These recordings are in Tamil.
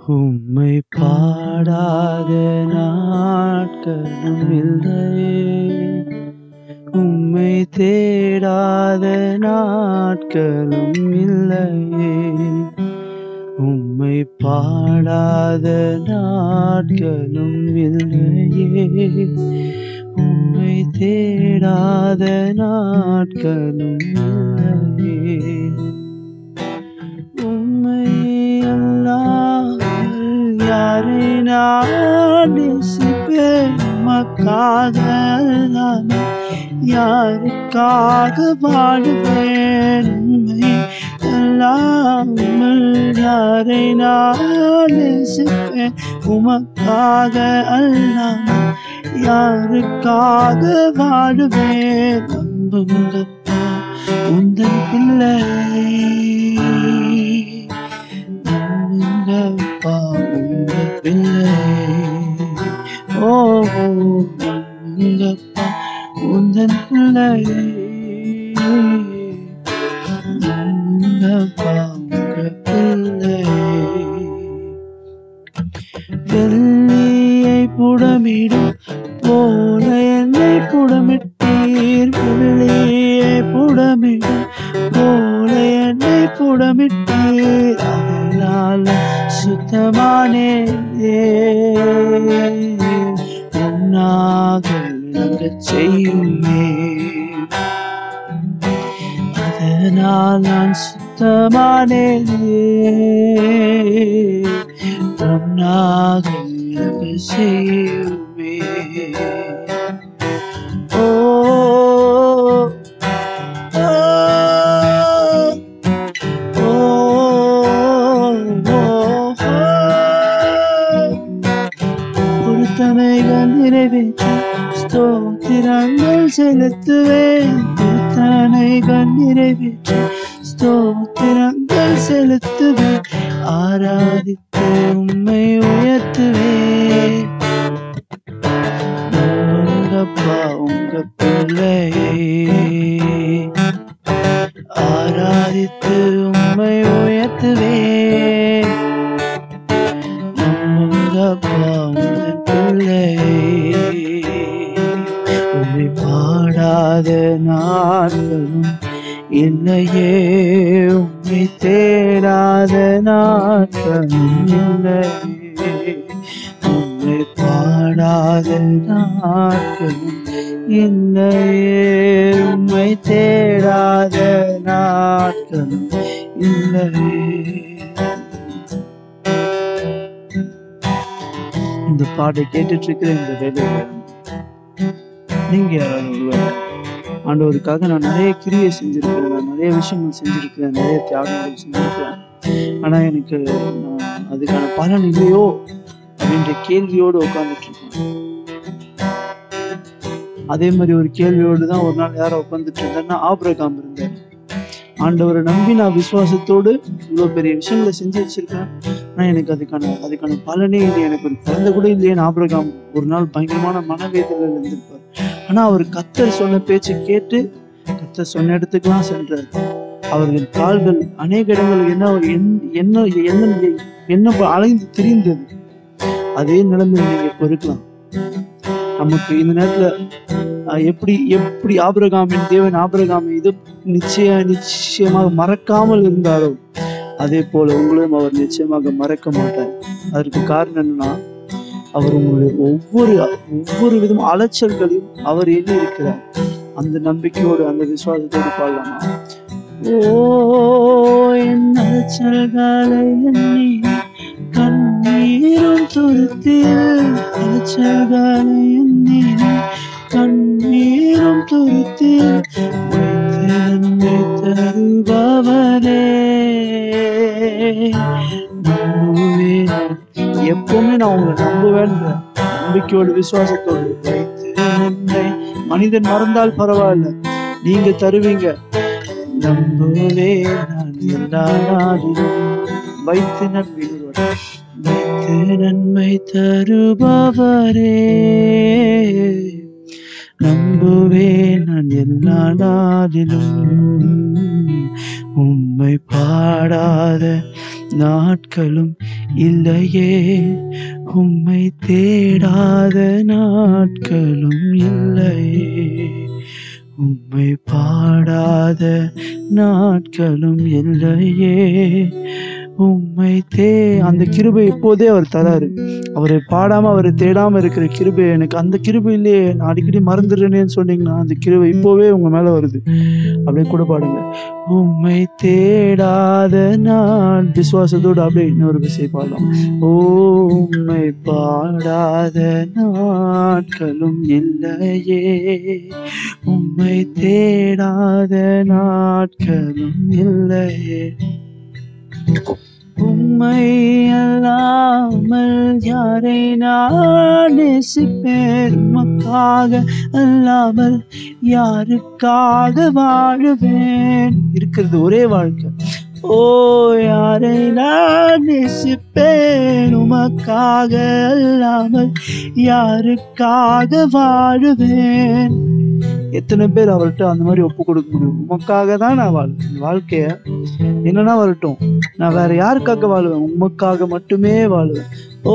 உம்மை பாடாத நாட்களும் இல்லையே, உம்மை தேடாத நாட்களும் இல்லையே, உம்மை பாடாத நாட்களும் இல்லையே, உம்மை தேடாத நாட்களும் இல்லையே. உம்மை அல்லாமல் யாரை நான் நேசிப்பேன்? உமக்காக அல்லாமல் யாருக்காக வாழுவேன்? உம்மை அல்லாமல் யாரை நான் நேசிப்பேன்? உமக்காக அல்லாமல் யாருக்காக வாழுவேன்? நம்புங்கப்பா உந்தன் பிள்ளை, நம்புங்கப்பா உங்க பிள்ளை. ஓ நம்புங்கப்பா உந்தன் பிள்ளை, நம்புங்கப்பா உங்க பிள்ளை. வெள்ளியை புடமிடும் போல என்னை புடமிட்டீர், வெள்ளியை புடமிடும் போல என்னை புடமிட்டீர். அதனால் சுத்தமானே உன்னாக விளங்கச் செய்யுமே, அதனால் நான் சுத்தமானேன் உன்னாக விளங்கச் செய்யுமே. ஓ பொருத்தனைகள் நிறைவேற்றி ஸ்தோத்திரங்கள் செலுத்துவேன், பொருத்தனைகள் நிறைவேற்றி ஸ்தோத்திரங்கள் செலுத்துவேன், ஆராதித்து உம்மை உயர்த்துவேன். நம்புங்கப்பா உங்க பிள்ளை, ஆராதித்து உம்மை உயர்த்துவேன். நம்புங்கப்பா உங்க பிள்ளை, உம்மை பாடாத நாட்களும் இல்லையே, உம்மை தேடாத நாட்களும் இல்லையே, உம்மை பாடாத நாட்களும் இல்லையே, உம்மை தேடாத நாட்களும் இல்லையே. இந்த பாட்டை கேட்டுட்டு இருக்கிற இந்த வேலையில நீங்க யாராவது ஆண்டவருக்காக நான் நிறைய கிரியை செஞ்சிருக்கிறேன், நான் நிறைய விஷயங்கள் செஞ்சிருக்கிறேன், நிறைய தியாகங்கள் செஞ்சிருக்கிறேன், ஆனா எனக்கு அதுக்கான பலன் இல்லையோ அப்படின்ற கேள்வியோடு உட்கார்ந்துட்டு இருக்கேன். அதே மாதிரி ஒரு கேள்வியோடு தான் ஒரு நாள் யாரும் உட்கார்ந்துட்டு இருந்தாருன்னா ஆபிரகாம் இருந்தார். ஆண்டவரை நம்பி நான் விசுவாசத்தோடு இவ்வளவு பெரிய விஷயங்களை செஞ்சு வச்சிருக்கேன், ஆனா எனக்கு அதுக்கான பலனே இல்லை, எனக்கு ஒரு குழந்தை கூட இல்லையேன்னு ஆபிரகாம் ஒரு நாள் பயங்கரமான மனவேதனையில் இருந்திருப்பார். ஆனா அவர் கர்த்தர் சொன்ன பேச்சு கேட்டு கர்த்தர் சொன்ன இடத்துக்குலாம் சென்றார். அவர்கள் கால்கள் அநேக இடங்கள் என்ன அலைந்து திரிந்தது. அதே நிலைமையில் நீங்க இப்ப இருக்கலாம். நமக்கு இந்த நேரத்துல எப்படி ஆபிரகாமின் தேவன் ஆபிரகாமை இது நிச்சயமாக மறக்காமல் இருந்தாரோ, அதே போல உங்களையும் அவர் நிச்சயமாக மறக்க மாட்டார். அதற்கு காரணம் என்னன்னா, அவர் உங்களுடைய ஒவ்வொரு விதம் அலைச்சல்களையும் அவர் எண்ணி இருக்கிறார். அந்த நம்பிக்கையோடு அந்த விசுவாசத்தோடு பாடலாமா? ஓ என் அலைச்சல்களை எண்ணி கண்ணீரும் துருத்தில், அலைச்சல்களை எண்ணி கண்ணீரும் துருத்தில் வைத்து நன்மை தருபவரே நம்புவேன். எப்பவுமே நான் உங்களை நம்புவேன் நம்பிக்கையோடு விசுவாசத்தோடு வைத்து நன்மை. மனிதன் மறந்தால் பரவாயில்ல, நீங்க தருவீங்க. நம்புவேன் நான் எல்லா நாளிலும் வைத்து நன்மை வைத்து நன்மை தருபவரே. நம்புவேன் நான் எல்லா நாளிலும் உம்மை பாடாத நாட்களும் இல்லையே, உம்மை தேடாத நாட்களும் இல்லையே, உம்மை பாடாத நாட்களும் இல்லையே, உம்மை அந்த கிருபை இப்போதே அவர் தராரு. அவரை பாடாம அவரை தேடாம இருக்கிற கிருபை, எனக்கு அந்த கிருபை இல்லையே, நான் அடிக்கடி மறந்துடுறேன்னு சொன்னீங்கன்னா அந்த கிருபை இப்போவே உங்க மேல வருது. அப்படியே கூட பாடுங்க. உம்மை தேடாத நான், விசுவாசத்தோடு அப்படியே இன்னொரு விஷயம் பாடலாம். ஓ உம்மை பாடாத நாட்களும் இல்லையே, உம்மை தேடாத நாட்களும் இல்லையே, உம்மை அல்லாமல் யாரை நான் நேசிப்பேன், உமக்காக அல்லாமல் யாருக்காக வாழுவேன். இருக்கிறது ஒரே வாழ்க்கை. ஓ யாரை நான் நேசிப்பேன், உமக்காக அல்லாமல் யாருக்காக வாழுவேன். எத்தனை பேர் அவர்கிட்ட அந்த மாதிரி ஒப்பு கொடுக்க முடியும்? உமக்காக தான் நான் வாழ்வேன். வாழ்க்கைய என்னன்னா வரட்டும், நான் வேற யாருக்காக வாழுவேன்? உமக்காக மட்டுமே வாழுவேன். ஓ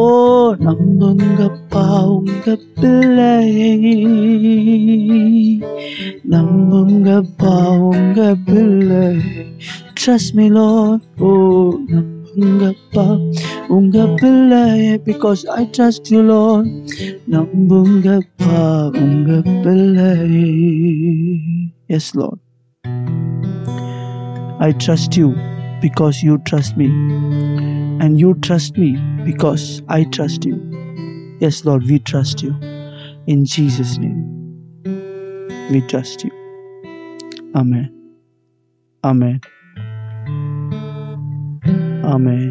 நம்புங்கப்பா உங்க பிள்ளையை, நம்புங்கப்பா உங்க பிள்ளை. Trust me Lord. ஓ நம்புங்கப்பா உங்க பிள்ளையை, because I trust you Lord. நம்புங்கப்பா உங்க பிள்ளையை. Yes Lord, I trust you because you trust me, and you trust me because I trust you. Yes Lord, we trust you. In Jesus' name, we trust you. Amen. Amen. Amen.